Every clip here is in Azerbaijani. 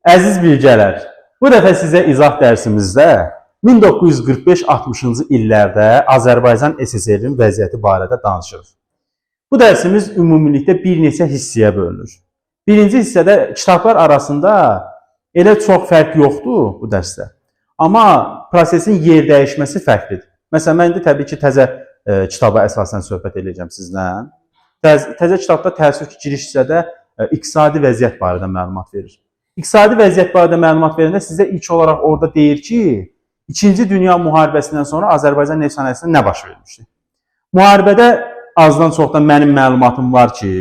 Əziz bilgələr, bu dəfə sizə izah dərsimizdə 1945-60-cı illərdə Azərbaycan SSR-in vəziyyəti barədə danışırıq. Bu dərsimiz ümumilikdə bir neçə hissəyə bölünür. Birinci hissədə kitablar arasında elə çox fərq yoxdur bu dərsdə. Amma prosesin yer dəyişməsi fərqlidir. Məsələn, mən indi təbii ki, təzə kitaba əsasən söhbət edəcəm sizlə. Təzə kitabda təəssüf ki, giriş hissədə iqtisadi vəziyyət barədə məlumat verir. İqtisadi vəziyyət barədə məlumat verəndə sizə ilk olaraq orada deyir ki, İkinci Dünya müharibəsindən sonra Azərbaycan neft sənayesində nə baş vermişdi? Müharibədə azdan çoxdan mənim məlumatım var ki,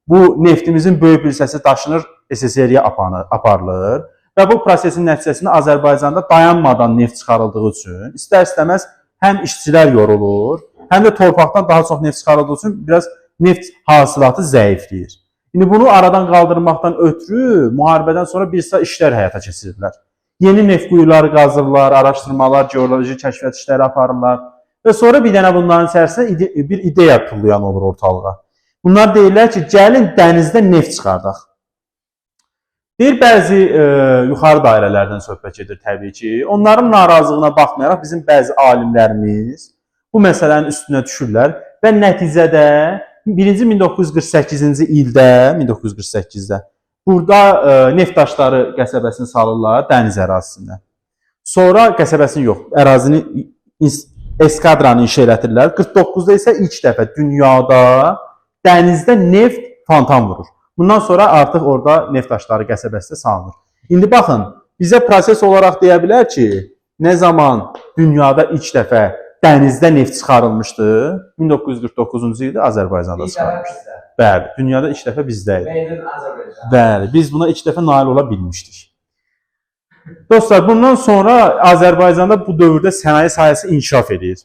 bu neftimizin böyük bir hissəsi daşınır SSR-yə aparılır və bu prosesin nəticəsində Azərbaycanda dayanmadan neft çıxarıldığı üçün istər-istəməz həm işçilər yorulur, həm də torpaqdan daha çox neft çıxarıldığı üçün biraz neft hasilatı zəifləyir. İndi bunu aradan qaldırmaqdan ötürü müharibədən sonra bir sıra işlər həyata keçirirlər. Yeni neft quyuları qazırlar, araşdırmalar, geoloji kəşfiyyat işləri aparırlar və sonra bir dənə bunların içərisində bir ideya tullayan olur ortalığa. Bunlar deyirlər ki, gəlin dənizdə neft çıxardaq. Deyir, bəzi yuxarı dairələrdən söhbət edir təbii ki. Onların narazılığına baxmayaraq bizim bəzi alimlərimiz bu məsələnin üstünə düşürlər və nəticədə 1948-ci ildə, 1948-də burada neft daşları qəsəbəsini salırlar dəniz ərazisində. Sonra qəsəbəsini yox, ərazini eskadranı inşa elətirlər. 49-da isə ilk dəfə dünyada dənizdə neft fontan vurur. Bundan sonra artıq orada neft daşları qəsəbəsi salınır. İndi baxın, bizə proses olaraq deyə bilər ki, nə zaman dünyada ilk dəfə dənizdə neft çıxarılmışdı? 1949-cu ildə Azərbaycanda çıxarılmışdı. Bəli, dünyada ilk dəfə bizdəydi. Bəli, biz buna ilk dəfə nail ola bilmişdik. Dostlar, bundan sonra Azərbaycanda bu dövrdə sənaye sahəsi inkişaf edir.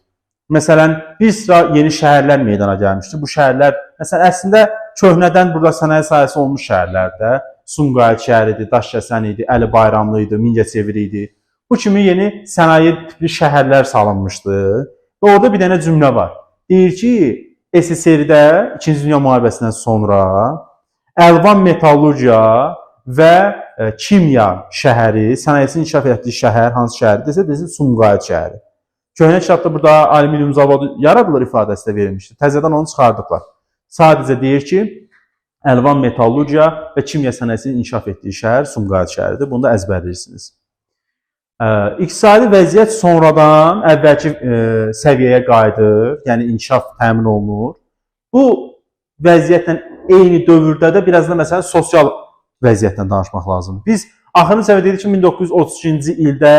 Məsələn, bir sıra yeni şəhərlər meydana gəlmişdi. Bu şəhərlər, məsələn, əslində köhnədən burada sənaye sahəsi olmuş şəhərlərdə Sumqayıt şəhəri idi, Daşkəsən idi, Əli Bayramlı idi, Mingəçevir idi. Bu kimi yeni sənaye tipli şəhərlər salınmışdı. Və orada bir dənə cümlə var. Deyir ki, SSR-də İkinci Dünya müharibəsindən sonra əlvan metallurgiya və kimya şəhəri, sənayesini inkişaf etdiyi şəhər, hansı şəhərdir desə, Sumqayıt şəhəri. Köhnə kitabda burada alüminium zavodu yaradılır ifadəsi də verilmişdir. Təzədən onu çıxardıqlar. Sadəcə deyir ki, əlvan metallurgiya və kimya sənayesini inkişaf etdiyi şəhər Sumqayıt şəhəridir. Bunu da əzbərləyirsiniz. İqtisadi vəziyyət sonradan əvvəlki səviyyəyə qayıdır, yəni inkişaf təmin olunur. Bu vəziyyətlə eyni dövrdə də biraz da məsələn sosial vəziyyətdən danışmaq lazımdır. Biz axırıncı səviyyə dedik ki, 1932-ci ildə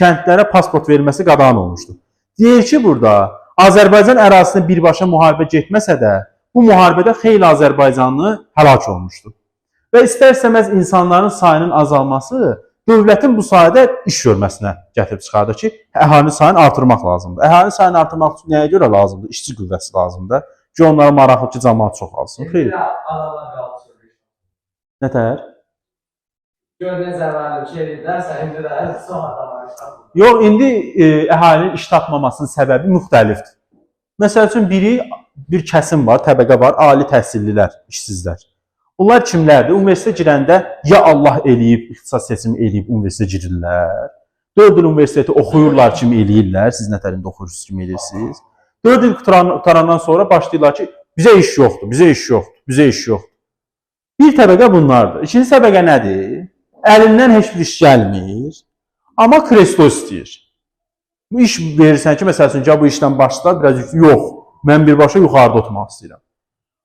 kəndlərə pasport verilməsi qadağan olmuşdu. Deyir ki, burada Azərbaycan ərazisində birbaşa müharibə getməsə də, bu müharibədə xeyli Azərbaycanlı həlak olmuşdu. Və istər-istəməz insanların sayının azalması dövlətin bu sayədə iş görməsinə gətirib çıxardı ki, əhalinin sayını artırmaq lazımdır. Əhalinin sayını artırmaq üçün nəyə görə lazımdır? İşçi qüvvəsi lazımdır ki, onlara maraqlı ki, cəmaət çox alsın. Xeyr. Nətər? Görünən zərarlı şey edirlərsə, indi də son adamlar iş tapmır. Yox, indi əhalinin iş tapmamasının səbəbi müxtəlifdir. Məsəl üçün, bir kəsim var, təbəqə var, ali təhsillilər, işsizlər. Bunlar kimlərdir? Universitetə girəndə ya Allah eləyib, ixtisas seçimi eləyib universitetə girirlər. 4 il universiteti oxuyurlar kimi eləyirlər. Siz nətərində oxuyursunuz kimi eləyirsiniz. 4 il qutarandan sonra başlayırlar ki, bizə iş yoxdur, bizə iş yoxdur, bizə iş yoxdur. Bir təbəqə bunlardır. İkinci təbəqə nədir? Əlindən heç bir iş gəlmir, amma kresto istəyir. Bu iş verirsən ki, məsəl üçün, bu işdən başlar, biraz yox, mən birbaşa yuxarıda oturmaq istəyirəm.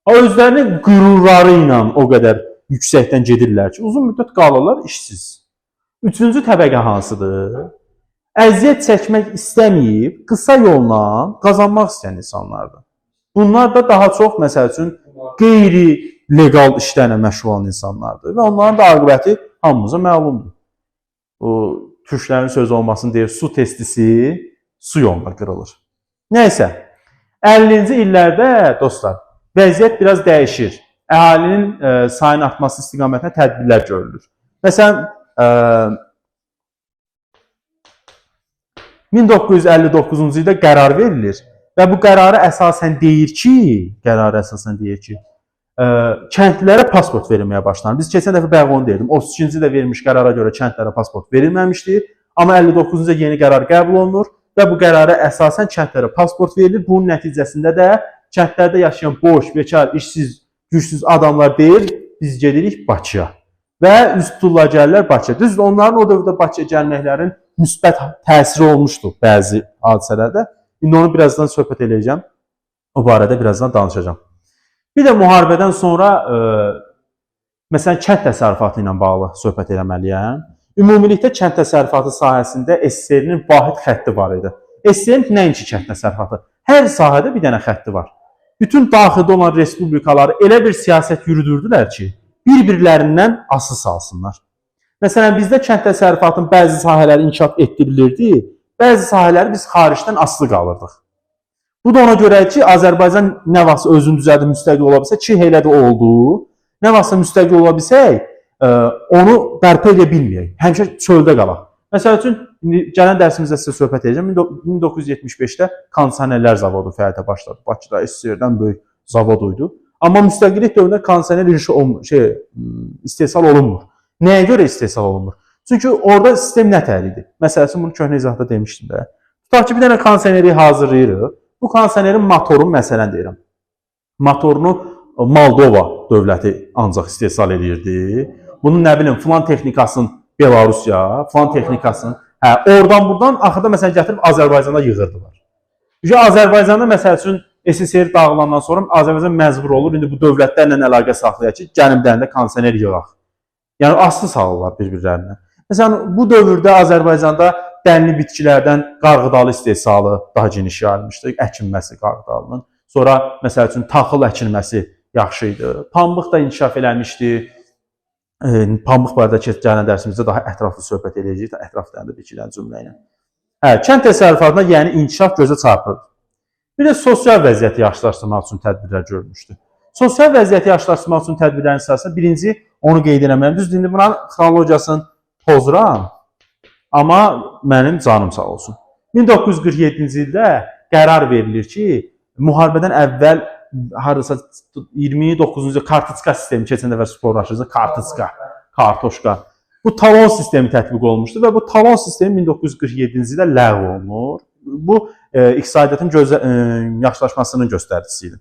Özlərinin qürurları ilə o qədər yüksəkdən gedirlər ki, uzun müddət qalırlar işsiz. Üçüncü təbəqə hansıdır? Əziyyət çəkmək istəməyib, qısa yolla qazanmaq istəyən insanlardır. Bunlar da daha çox, məsəl üçün, qeyri-legal işlərlə məşğul olan insanlardır və onların da aqibəti hamımıza məlumdur. Türklərin sözü olmasını deyir, su testisi su yolunda qırılır. Nəysə, 50-ci illərdə dostlar, vəziyyət biraz dəyişir. Əhalinin sayının artması istiqamətində tədbirlər görülür. Məsələn, 1959-cu ildə qərar verilir və bu qərarı əsasən deyir ki, kəndlilərə pasport verilməyə başlanır. Biz keçən dəfə bayaq onu deyirdim. 32-ci də verilmiş qərara görə kəndlərə pasport verilməmişdi. Amma 59-cu yeni qərar qəbul olunur və bu qərara əsasən kəndlərə pasport verilir. Bunun nəticəsində də kəndlərdə yaşayan boş, bekar, işsiz, gücsüz adamlar deyil, biz gedirik Bakıya. Və üz tuturlar gəlirlər Bakıya. Düzdür, onların o dövrdə Bakıya gəlməklərin müsbət təsiri olmuşdu bəzi hadisələrdə. İndi onu birazdan söhbət edəcəm. O barədə birazdan danışacağam. Bir də müharibədən sonra məsələn kənd təsərrüfatı ilə bağlı söhbət etməliyəm. Ümumilikdə kənd təsərrüfatı sahəsində SSR-nin vahid xətti var idi. SSR-nin nəinki kənd təsərrüfatı, hər sahədə bir dənə xətti var. Bütün daxildə olan respublikaları elə bir siyasət yürüdürdülər ki, bir-birlərindən asılı salsınlar. Məsələn, bizdə kənd təsərrüfatının bəzi sahələri inkişaf etdirilirdi, bəzi sahələri biz xaricdən asılı qalırdıq. Bu da ona görə ki, Azərbaycan nə vaxtsa özünü düzəldib müstəqil ola bilsə, ki, elə də oldu. Nə vaxtsa müstəqil ola bilsək, onu bərpa edə bilməyək. Həmişə çöldə qalaq. Məsəl üçün, gələn dərsimizdə sizə söhbət edəcəm. 1975-də kondisionerlər zavodu fəaliyyətə başladı. Bakıda SSR-dən böyük zavod idi. Amma müstəqillik dövründə kondisioner istehsal olunmur. Nəyə görə istehsal olunmur? Çünki orada sistem nətər idi? Məsəl üçün, bunu köhnə izahda demişdim də. Tutaq ki, bir dənə kondisioneri hazırlayırıq. Bu kondisionerin motorunu məsələn deyirəm. Motorunu Moldova dövləti ancaq istehsal edirdi. Bunun nə bilim, filan texnikasını Belarusiya, filan texnikasını, oradan buradan axırda məsələn gətirib Azərbaycanda yığırdılar. Azərbaycanda məsəl üçün SSR dağılandan sonra Azərbaycan məcbur olur, indi bu dövlətlərlə əlaqə saxlayaq ki, gəliblərində kondisioner yığaq. Yəni asılı salırlar bir-birlərinə. Məsələn, bu dövrdə Azərbaycanda dənli bitkilərdən qarğıdalı istehsalı daha geniş yayılmışdı, əkinməsi qarğıdalının. Sonra, məsəl üçün, taxıl əkilməsi yaxşı idi. Pambıq da inkişaf eləmişdi. Pambıq barədə gələn dərsimizdə daha ətraflı söhbət edəcəyik, ətraflarında bir iki dənə cümlə ilə. Kənd təsərrüfatına yəni inkişaf gözə çarpırdı. Bir də sosial vəziyyəti yaxşılaşdırmaq üçün tədbirlər görülmüşdü. Sosial vəziyyəti yaxşılaşdırmaq üçün tədbirlərin sırasında birinci onu qeyd eləməliyəm. Düzdür, indi bunun xronologiyasını pozuram. Amma mənim canım sağ olsun. 1947-ci ildə qərar verilir ki, müharibədən əvvəl haradasa 29-cu kartoçka sistemi keçən dəfə sporlaşırdı. Kartoşka. Bu talon sistemi tətbiq olmuşdu və bu talon sistemi 1947-ci ildə ləğv olunur. Bu iqtisadiyyatın yaxşılaşmasının göstəricisi idi.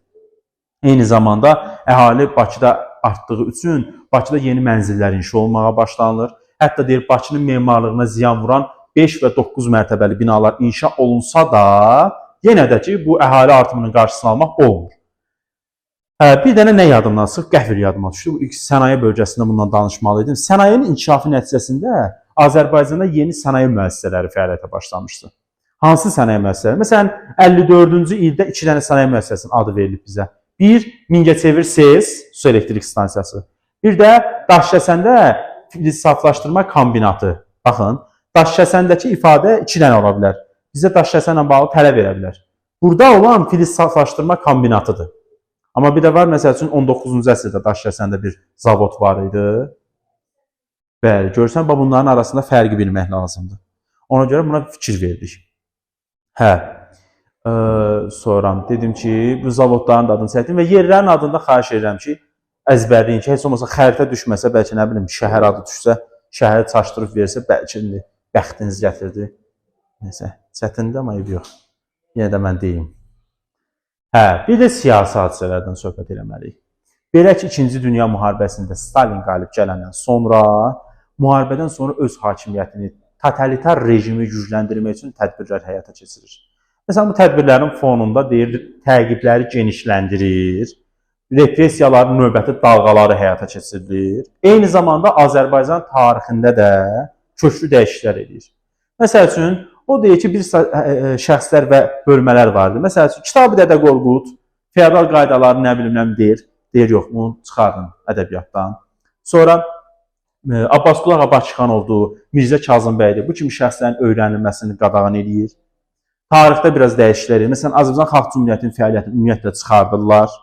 Eyni zamanda əhali Bakıda artdığı üçün Bakıda yeni mənzillər inşa olmağa başlanılır. Hətta deyir, Bakının memarlığına ziyan vuran 5 və 9 mərtəbəli binalar inşa olunsa da, yenə də ki, bu əhali artımının qarşısını almaq olmur. Bir dənə nə yadımdan çıxıb? Qəfil yadıma düşdü. Bu sənaye bölgəsində bundan danışmalıydım. Sənayenin inkişafı nəticəsində Azərbaycanda yeni sənaye müəssisələri fəaliyyətə başlamışdı. Hansı sənaye müəssisələri? Məsələn, 54-cü ildə 2 dənə sənaye müəssisəsinin adı verilib bizə. Bir, Mingəçevir SES, su elektrik stansiyası. Bir də Daşkəsəndə filiz saflaşdırma kombinatı. Baxın, Daşkəsəndəki ifadə 2 dənə ola bilər. Bizə Daşkəsənlə bağlı tələb verə bilər. Burada olan filiz saflaşdırma kombinatıdır. Amma bir də var, məsəl üçün 19-cu əsrdə Daşkəsəndə bir zavod var idi. Bəli, görürsən, bunların arasında fərqi bilmək lazımdır. Ona görə buna fikir verdik. Sonra dedim ki, bu zavodların adını çəkdim və yerlərin adında xahiş edirəm ki, əzbərləyin ki, heç olmasa xəritə düşməsə, bəlkə nə bilim, şəhər adı düşsə, şəhəri çaşdırıb versə, bəlkə bəxtiniz gətirdi. Neysə, çətindir, amma ev yox. Yenə də mən deyim. Bir də siyasi hadisələrdən söhbət eləməliyik. Belə ki, 2-ci Dünya müharibəsində Stalin qalib gələndən sonra, müharibədən sonra öz hakimiyyətini, totalitar rejimi gücləndirmək üçün tədbirlər həyata keçirir. Məsələn, bu tədbirlərin fonunda deyir, təqibləri genişləndirir, repressiyaların növbəti dalğaları həyata keçirilir. Eyni zamanda Azərbaycan tarixində də köklü dəyişikliklər edir. Məsəl üçün, o deyir ki, bir şəxslər və bölmələr vardır. Məsəl üçün, Kitab-ı Dədə Qorqud, feodal qaydaları nə bilim deyir. Deyir, yox, bunu çıxardın ədəbiyyatdan. Sonra Abbasqulu Ağa Bakıxanovdur, Mirzə Kazımbəydir. Bu kimi şəxslərin öyrənilməsini qadağan edir. Tarixdə biraz dəyişikliklər edir. Məsələn, Azərbaycan Xalq Cümhuriyyətinin fəaliyyətini ümumiyyətlə çıxardırlar.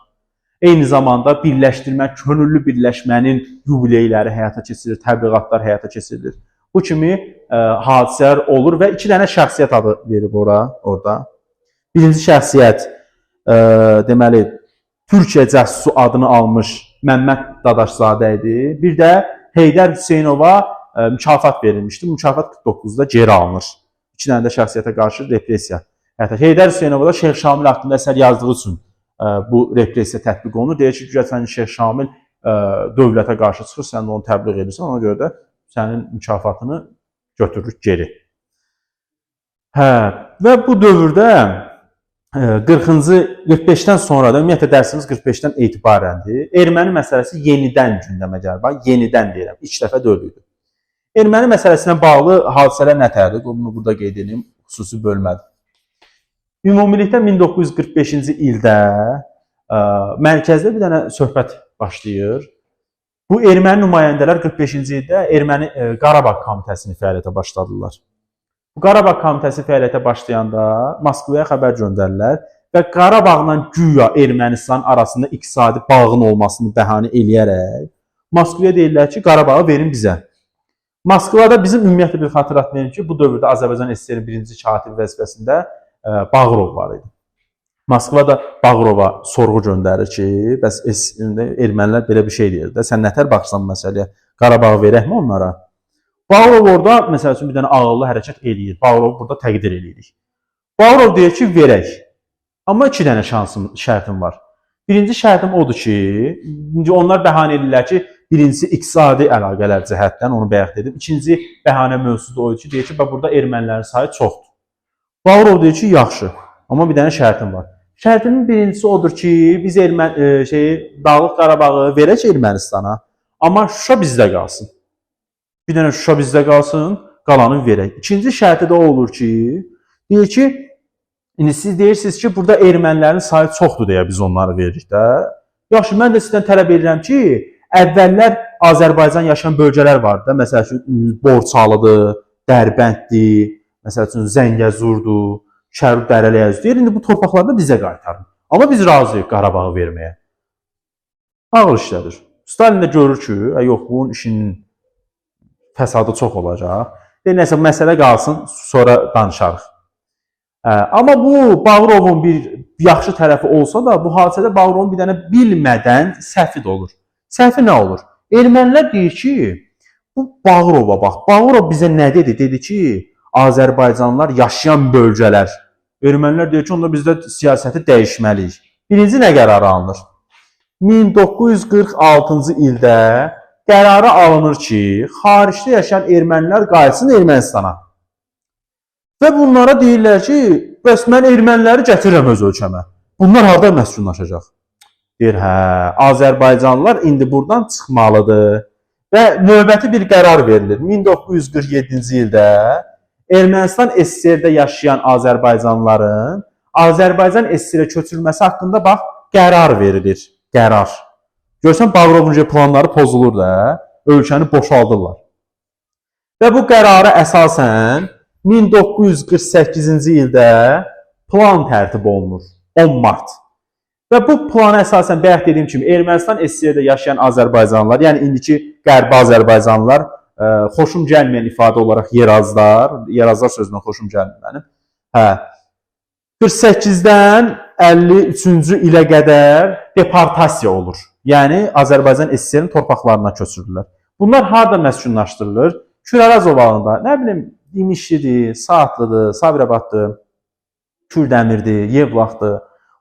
Eyni zamanda birləşdirmə, könüllü birləşmənin yubileyləri həyata keçirilir, təbliğatlar həyata keçirilir. Bu kimi hadisələr olur və 2 dənə şəxsiyyət adı verib orada. Birinci şəxsiyyət, deməli, Türkiyə cəssusu adını almış Məmməd Dadaşzadə idi. Bir də Heydər Hüseynova mükafat verilmişdi. Mükafat 49-da geri alınır. 2 dənə də şəxsiyyətə qarşı repressiya. Hətta Heydər Hüseynova da Şeyx Şamil haqqında əsər yazdığı üçün bu repressiya tətbiq olunur. Deyir ki, güya sənin Şeyx Şamil dövlətə qarşı çıxır, sən də onu təbliğ edirsən, ona görə də sənin mükafatını götürürük geri. Və bu dövrdə 40-cı 45-dən sonra da ümumiyyətlə dərsimiz 45-dən etibarəndir. Erməni məsələsi yenidən gündəmə gəlir. Bax, yenidən deyirəm. İlk dəfə də öyle idi. Erməni məsələsinə bağlı hadisələr nətərdir? Bunu burada qeyd edeyim, xüsusi bölmədir. Ümumilikdə 1945-ci ildə mərkəzdə bir dənə söhbət başlayır. Bu erməni nümayəndələr 45-ci ildə Erməni Qarabağ komitəsini fəaliyyətə başladılar. Bu Qarabağ komitəsi fəaliyyətə başlayanda Moskvaya xəbər göndərirlər və Qarabağla güya Ermənistan arasında iqtisadi bağın olmasını bəhanə eləyərək Moskvaya deyirlər ki, Qarabağı verin bizə. Moskvada bizim ümumiyyətlə bir xatırlat verim ki, bu dövrdə Azərbaycan SSR-in birinci katibi vəzifəsində Bağırov var idi. Moskvada Bağırova sorğu göndərir ki, bəs ermənilər belə bir şey deyir də, sən nətər baxsan məsələyə, Qarabağı verəkmi onlara? Bağırov orada, məsəl üçün, bir dənə ağıllı hərəkət eləyir. Bağırov burada təqdir eləyirik. Bağırov deyir ki, verək. Amma 2 dənə şərtim var. Birinci şərtim odur ki, onlar bəhanə edirlər ki, birincisi iqtisadi əlaqələr cəhətdən, onu bayaq dedim. İkinci bəhanə mövzusu odur ki, deyir ki, burada ermənilərin sayı çoxdur. Bağırov deyir ki, yaxşı, amma bir dənə şərtim var. Şərtimin birincisi odur ki, biz Dağlıq Qarabağı verək Ermənistana, amma Şuşa bizdə qalsın. Bir dənə Şuşa bizdə qalsın, qalanı verək. İkinci şərti də o olur ki, deyir ki, siz deyirsiniz ki, burada ermənilərin sayı çoxdur deyə biz onları veririk də. Yaxşı, mən də sizdən tələb edirəm ki, əvvəllər Azərbaycan yaşayan bölgələr var da, məsəl üçün Borçalıdır, Dərbənddir, məsəl üçün Zəngəzurdur, Şərud Dərələyəz deyir, indi bu torpaqları da bizə qaytarın. Amma biz razıyıq Qarabağı verməyə. Ağır işlədir. Stalin də görür ki, yox, bunun işinin fəsadı çox olacaq. Nəysə, məsələ qalsın, sonra danışarıq. Amma bu Bağırovun bir yaxşı tərəfi olsa da, bu hadisədə Bağırovun bir dənə bilmədən səhvi də olur. Səhvi nə olur? Ermənilər deyir ki, bu Bağırova bax, Bağırov bizə nə dedi? Dedi ki, Azərbaycanlılar yaşayan bölgələr. Ermənilər deyir ki, onda bizdə siyasəti dəyişməliyik. Birinci nə qərarı alınır? 1946-cı ildə qərarı alınır ki, xaricdə yaşayan ermənilər qayıtsın Ermənistana. Və bunlara deyirlər ki, bəs mən erməniləri gətirirəm öz ölkəmə. Bunlar harada məskunlaşacaq? Deyir, hə, Azərbaycanlılar indi buradan çıxmalıdır. Və növbəti bir qərar verilir. 1947-ci ildə Ermənistan SSR-də yaşayan Azərbaycanlıların Azərbaycan SSR-ə köçürülməsi haqqında bax, qərar verilir. Qərar. Görsən, Bağırovun planları pozulur da, ölkəni boşaldırlar. Və bu qərara əsasən 1948-ci ildə plan tərtib olunur. 10 mart. Və bu plana əsasən bayaq dediyim kimi Ermənistan SSR-də yaşayan Azərbaycanlılar, yəni indiki Qərbi Azərbaycanlılar, xoşum gəlməyən ifadə olaraq yerazlar sözündən xoşum gəlmir mənim. 48-dən 53-cü ilə qədər deportasiya olur. Yəni Azərbaycan SSR-in torpaqlarına köçürülürlər. Bunlar harada məskunlaşdırılır? Küləraz ovalında, nə bilim, İmişlidir, Saatlıdır, Sabirabaddır, Kürdəmirdir, Yevlaxdır.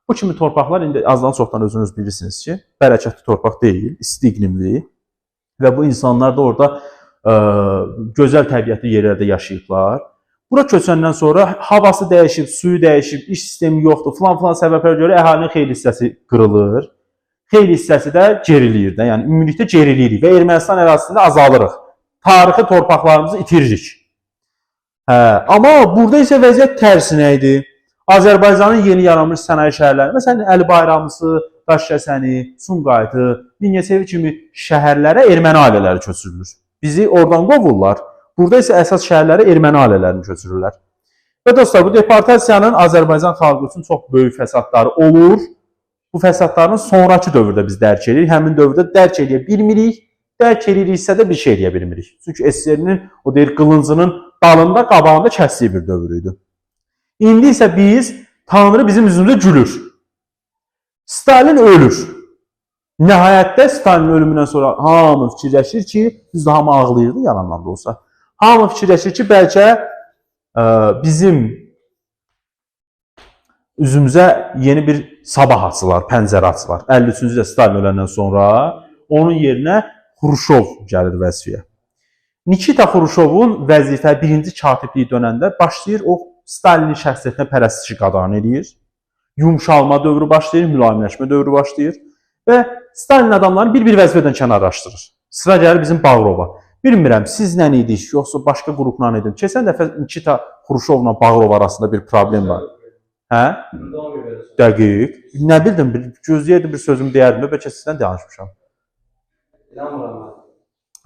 Bu kimi torpaqlar indi azdan çoxdan özünüz bilirsiniz ki, bərəkətli torpaq deyil, isti iqlimli və bu insanlar da orada gözəl təbiətli yerlərdə yaşayıblar. Bura köçəndən sonra havası dəyişib, suyu dəyişib, iş sistemi yoxdur, filan səbəblərə görə əhalinin xeyli hissəsi qırılır, xeyli hissəsi də geriliyir də, yəni ümumilikdə geriliyirik və Ermənistan ərazisində azalırıq. Tarixi torpaqlarımızı itiririk. Amma burada isə vəziyyət tərsinə idi. Azərbaycanın yeni yaranmış sənaye şəhərləri, məsələn, Əli Bayramlısı, Daşkəsəni, Sumqayıtı, Mingəçevir kimi şəhərlərə erməni ailələri köçürülür. Bizi oradan qovurlar. Burada isə əsas şəhərləri erməni ailələrini köçürürlər. Və dostlar, bu deportasiyanın Azərbaycan xalqı üçün çox böyük fəsadları olur. Bu fəsadların sonraki dövrdə biz dərk edirik. Həmin dövrdə dərk edə bilmirik. Dərk ediriksə də bir şey edə bilmirik. Çünki SSR-nin o deyir qılıncının dalında, qabağında kəsdiyi bir dövr idi. İndi isə biz, Tanrı bizim üzümüzdə gülür. Stalin ölür. Nəhayətdə Stalinin ölümündən sonra hamı fikirləşir ki, biz də hamı ağlayırdı yalandan da olsa. Hamı fikirləşir ki, bəlkə bizim üzümüzə yeni bir sabah açılar, pəncərə açılar. 53-cü ildə Stalin öləndən sonra onun yerinə Xruşov gəlir vəzifəyə. Nikita Xruşovun vəzifə birinci katibliyi dönəndə başlayır o Stalinin şəxsiyyətinə pərəstişi qadarını edir. Yumşalma dövrü başlayır, mülayimləşmə dövrü başlayır və Stalin adamlarını bir-bir vəzifədən kənarlaşdırır. Sıra gəlir bizim Bağırova. Bilmirəm, sizlə idik, yoxsa başqa qrupla idim. Keçən dəfə Nikita Xruşovla Bağırov arasında bir problem var. Hə? Dəqiq. Nə bildim, gözləyirdim bir sözümü deyərdim, bəlkə sizdən danışmışam.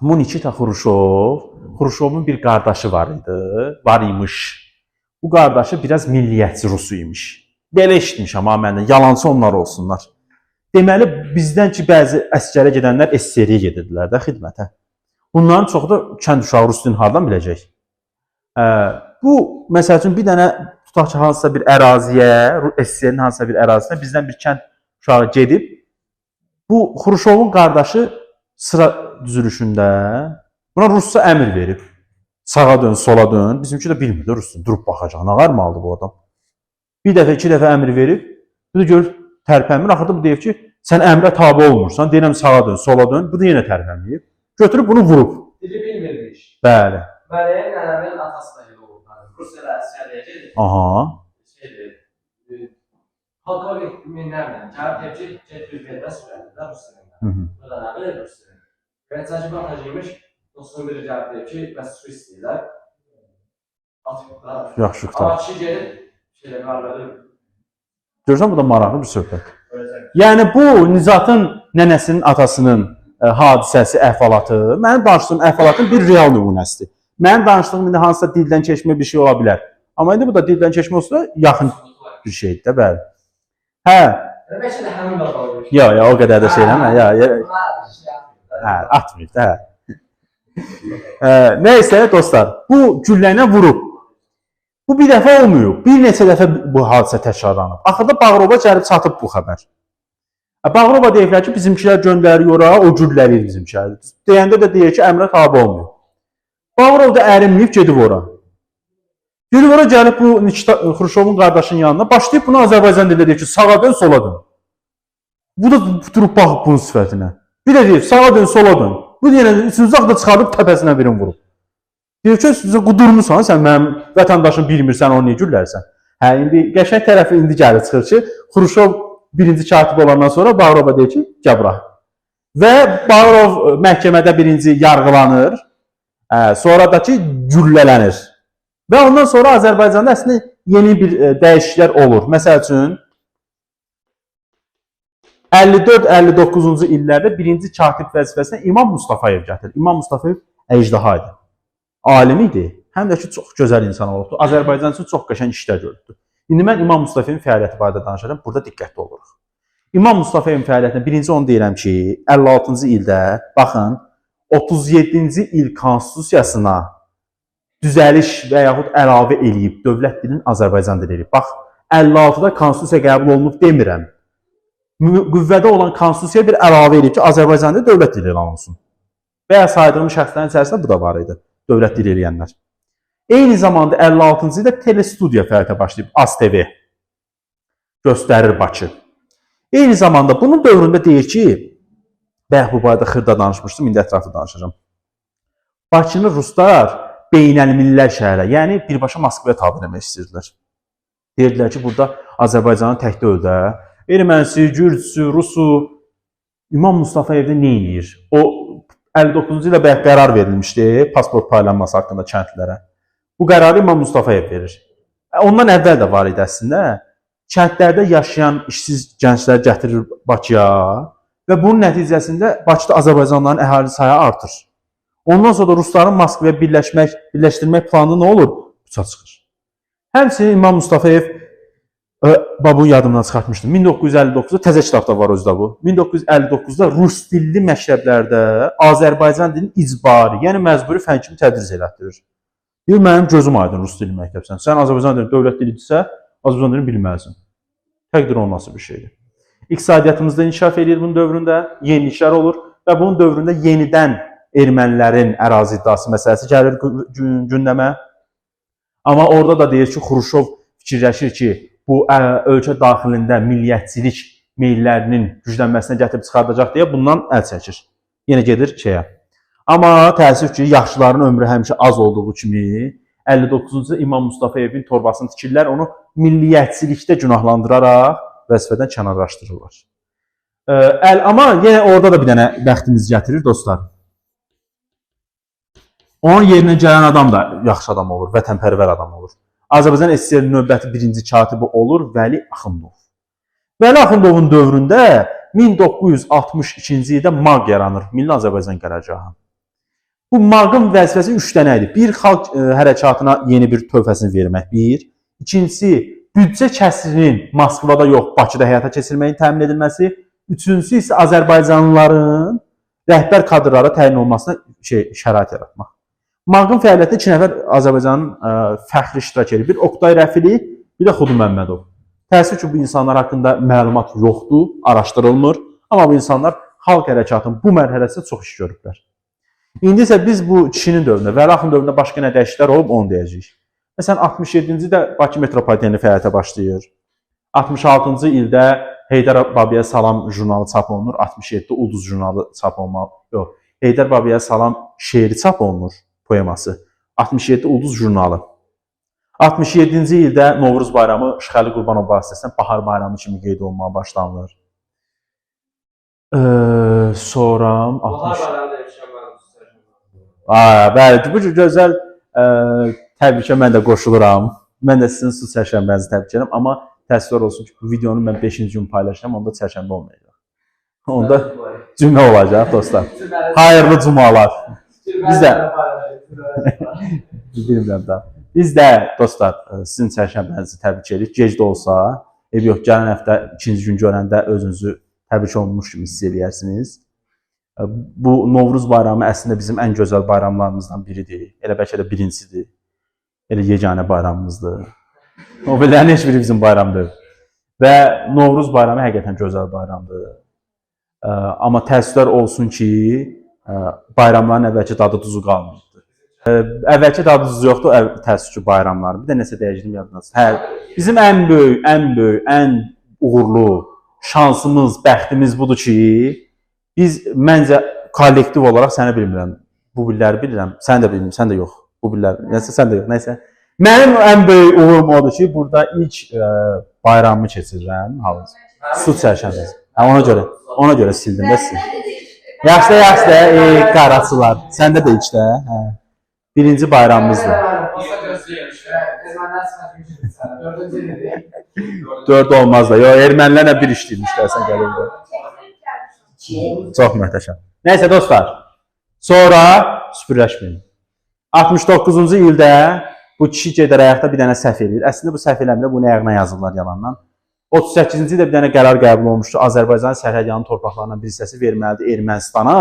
Bu Nikita Xruşovun bir qardaşı var imiş. Bu qardaşı biraz milliyyətçi Rusu imiş. Belə eşitmişəm ha məndən, yalançı onlar olsunlar. Deməli, bizdən ki, bəzi əsgərə gedənlər SSR-yə gedirdilər də xidmətə. Bunların çoxu da kənd uşağı rus dilini hardan biləcək? Bu, məsəl üçün, bir dənə tutaq ki, hansısa bir əraziyə, SSR-nin hansısa bir ərazisinə bizdən bir kənd uşağı gedib, bu Xruşovun qardaşı sıra düzülüşündə buna rusca əmr verib. Sağa dön, sola dön. Bizimki də bilmirdi rusca, durub baxacaq. Nə qarmalıdır bu adam? Bir dəfə, iki dəfə əmr verib, bu da görür, tərpənmir. Axırda bu deyir ki, sən əmrə tabi olmursan, deyirəm sağa dön, sola dön. Bu da yenə tərpənməyib. Götürüb bunu vurub. Dili bilmirmiş. Bəli. Mənim nənəmin atası da elə olub. Rusiyada əsgərliyə gedir. Aha. Polkovnik minlərlə gəlib deyib ki, get-bir vermə sürədir də Rusiyada. Bu da nə bilir Rusiyada. Və çəkib atacaqmış, dostum biri gəlib deyib ki, bəs su istəyirlər. Atmışlar. Yaxşı qutar. Amma kişi gelib, şeylə qarladır. Görürsən, bu da maraqlı bir söhbət. Yəni, bu Nizatın nənəsinin atasının hadisəsi, əhvalatı, mənim danışdığım əhvalatın bir real nümunəsidir. Mənim danışdığım indi hansısa dildən keçmə bir şey ola bilər. Amma indi bu da dildən keçmə olsa yaxın bir şeydir də, bəli. Hə. Bəlkə də həmin vaxt olur. Ya, o qədər də şey eləmə. Hə, atmıyıb da, hə. Neysə, dostlar, bu güllənə vurub. Bu bir dəfə olmuyor. Bir neçə dəfə bu hadisə təkrarlanıb. Axırda Bağırova gəlib çatıb bu xəbər. Bağırova deyirlər ki, bizimkilər göndərir ora, o gülləlir bizimkilər. Deyəndə də deyir ki, əmrə tabi olmuyor. Bağırov da ərinməyib, gedib ora. Gedib ora gəlib bu Nikita Xruşovun qardaşının yanına, başlayıb bunu Azərbaycan dilində deyir ki, sağa dön, sola dön. Bu da durub baxıb bunun sifətinə. Bir də deyir, sağa dön, sola dön. Bu deyir, üçüncü da çıxarıb təpəsinə birini vurub. Deyir ki, qudurmusan, sən mənim vətəndaşın bilmirsən, onu niyə güllərsən? Hə, indi qəşəng tərəfi indi gəlir çıxır ki, Xruşov birinci katib olandan sonra Bağırova deyir ki, gəbra. Və Bağırov məhkəmədə birinci yargılanır, sonra da ki, güllələnir. Və ondan sonra Azərbaycanda əslində yeni bir dəyişikliklər olur. Məsəl üçün, 54-59-cu illərdə birinci katib vəzifəsinə İmam Mustafayev gətirir. İmam Mustafayev əjdaha idi. Alim idi, həm də ki, çox gözəl insan olubdu. Azərbaycan üçün çox qəşəng işlər gördü. İndi mən İmam Mustafayevin fəaliyyəti barədə danışacağım, burada diqqətli oluruq. İmam Mustafayevin fəaliyyətinə birinci onu deyirəm ki, 56-cı ildə, baxın, 37-ci il konstitusiyasına düzəliş və yaxud əlavə eləyib, dövlət dilinin Azərbaycan dili eləyib. Bax, 56-da konstitusiya qəbul olunub demirəm. Qüvvədə olan konstitusiyaya bir əlavə eləyib ki, Azərbaycan dili dövlət dili elan olsun. Və ya saydığım şəxslərin içərisində bu da var idi. Dövlət dili eləyənlər. Eyni zamanda 56-cı ildə telestudiya fəaliyyətə başlayıb, ASTV göstərir Bakı. Eyni zamanda bunun dövründə deyir ki, bəyək bu barədə xırda danışmışdım, indi ətraflı danışacağım. Bakını ruslar beynəlmillər şəhərə, yəni birbaşa Moskvaya tabi eləmək istəyirdilər. Deyirdilər ki, burada Azərbaycanın tək dövldə, ermənisi, gürcüsü, rusu, İmam Mustafayevdə nə edir? O 59-cu ildə bəyək qərar verilmişdi pasport paylanması haqqında kəndlərə. Bu qərarı İmam Mustafayev verir. Ondan əvvəl də var idi əslində. Kəndlərdə yaşayan işsiz gənclər gətirir Bakıya və bunun nəticəsində Bakıda Azərbaycanlıların əhali sayı artır. Ondan sonra rusların Moskvaya birləşdirmək planı nə olur? Uça çıxır. Həmçinin İmam Mustafayev bu yadımdan çıxartmışdım. 1959-da təzə kitabda var özdə bu. 1959-da rus dilli məktəblərdə Azərbaycan dilinin icbari, yəni məcburi fən kimi tədris elətdirir. Deyir, mənim gözüm aydın rus dilli məktəbsən. Sən Azərbaycan dilini dövlət dilidirsə, Azərbaycan dilini bilməlisən. Təqdir olması bir şeydir. İqtisadiyyatımızda inkişaf edir bunun dövründə, yeniliklər olur və bunun dövründə yenidən ermənilərin ərazi iddiası məsələsi gəlir gündəmə. Amma orada da deyir ki, Xruşov fikirləşir ki, bu ölkə daxilində milliyyətçilik meyllərinin güclənməsinə gətirib çıxardacaq deyə bundan əl çəkir. Yenə gedir şeyə. Amma təəssüf ki, yaşlıların ömrü həmişə az olduğu kimi 59-cu İmam Mustafayevin torbasını tikirlər, onu milliyyətçilikdə günahlandıraraq vəzifədən kənarlaşdırırlar. Amma yenə orada da bir dənə bəxtimiz gətirir dostlar. Onun yerinə gələn adam da yaxşı adam olur, vətənpərvər adam olur. Azərbaycan SSR-nin növbəti birinci katibi olur Vəli Axundov. Vəli Axundovun dövründə 1962-ci ildə MAQ yaranır, Milli Azərbaycan Qərargahı. Bu MAQ-ın vəzifəsi 3 dənə idi. Bir, xalq hərəkatına yeni bir tövhəsini vermək, bir. İkincisi, büdcə kəsirinin Moskvada yox, Bakıda həyata keçirməyin təmin edilməsi. Üçüncüsü isə Azərbaycanlıların rəhbər kadrlara təyin olmasına şərait yaratmaq. MAQ-ın fəaliyyətində 2 nəfər Azərbaycanın fəxri iştirak edir. Bir Oqtay Rəfili, bir də Xudu Məmmədov. Təəssüf ki, bu insanlar haqqında məlumat yoxdur, araşdırılmır. Amma bu insanlar xalq hərəkatının bu mərhələsində çox iş görüblər. İndi isə biz bu kişinin dövründə, Vəli Axundov dövründə başqa nə dəyişikliklər olub, onu deyəcəyik. Məsələn, 67-ci ildə Bakı metropoliteni fəaliyyətə başlayır. 66-cı ildə Heydər Babaya Salam jurnalı çap olunur. 67-də Ulduz jurnalı çap olunur. Yox, Heydər Babaya Salam şeiri çap olunur, poeması. 67-də Ulduz jurnalı. 67-ci ildə Novruz bayramı Şıxəli Qurbanov vasitəsilə Bahar bayramı kimi qeyd olunmağa başlanılır. Sonra... Bahar bayramı Bəli, bu gözəl təbrikə mən də qoşuluram. Mən də sizin su çərşənbənizi təbrik edirəm. Amma təəssüflər olsun ki, bu videonu mən 5-ci gün paylaşacağım, onda çərşənbə olmayacaq. Onda cümlə olacaq dostlar. Hayırlı cumalar. Biz də dostlar sizin çərşənbənizi təbrik edirik. Gec də olsa, yox, gələn həftə 2-ci gün görəndə özünüzü təbrik olunmuş kimi hiss eləyərsiniz. Bu Novruz bayramı əslində bizim ən gözəl bayramlarımızdan biridir. Elə bəlkə də birincisidir. Elə yeganə bayramımızdır. O bilən heç biri bizim bayramdır. Və Novruz bayramı həqiqətən gözəl bayramdır. Amma təəssüflər olsun ki, bayramların əvvəlki dadı duzu qalmırdı. Əvvəlki dadı duzu yoxdur, təəssüf ki, bayramlar. Bir də nəsə dəyişdim yadınız. Bizim ən böyük, ən uğurlu şansımız, bəxtimiz budur ki, biz məncə kollektiv olaraq səni bilmirəm. Bu billəri bilirəm. Sən də bilmirəm, sən də yox. Bu billəri. Nəsə sən də yox. Nəysə. Mənim ən böyük uğurum odur ki, burada ilk bayramımı keçirirəm. Su çərşənbəsi. Ona görə sildim də sizi. Yaxşı da, qaraçılar. Səndə də ilk də. Birinci bayramımızdır. 4 olmaz da. Yox, ermənilərlə bir işləyirmişlər, sən gəlirdə. Çox möhtəşəm. Nəysə dostlar, sonra süpürləşməyin. 69-cu ildə bu kişi gedər ayaqda bir dənə səhv edir. Əslində bu səhv eləmdə bunu ayağına yazırlar yalandan. 38-ci ildə bir dənə qərar qəbul olmuşdu. Azərbaycanın sərhədyanı torpaqlarından bir hissəsi verməlidir Ermənistana.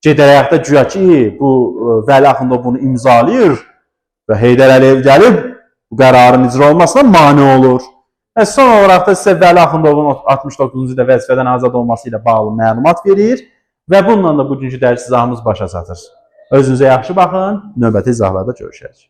Gedər ayaqda güya ki, bu Vəli Axundov bunu imzalayır və Heydər Əliyev gəlib bu qərarın icra olmasına mane olur. Son olaraq da sizə Vəli Axundovun 69-cu ildə vəzifədən azad olması ilə bağlı məlumat verir və bununla da bugünkü dərs izahımız başa çatır. Özünüzə yaxşı baxın, növbəti izahlarda görüşəcək.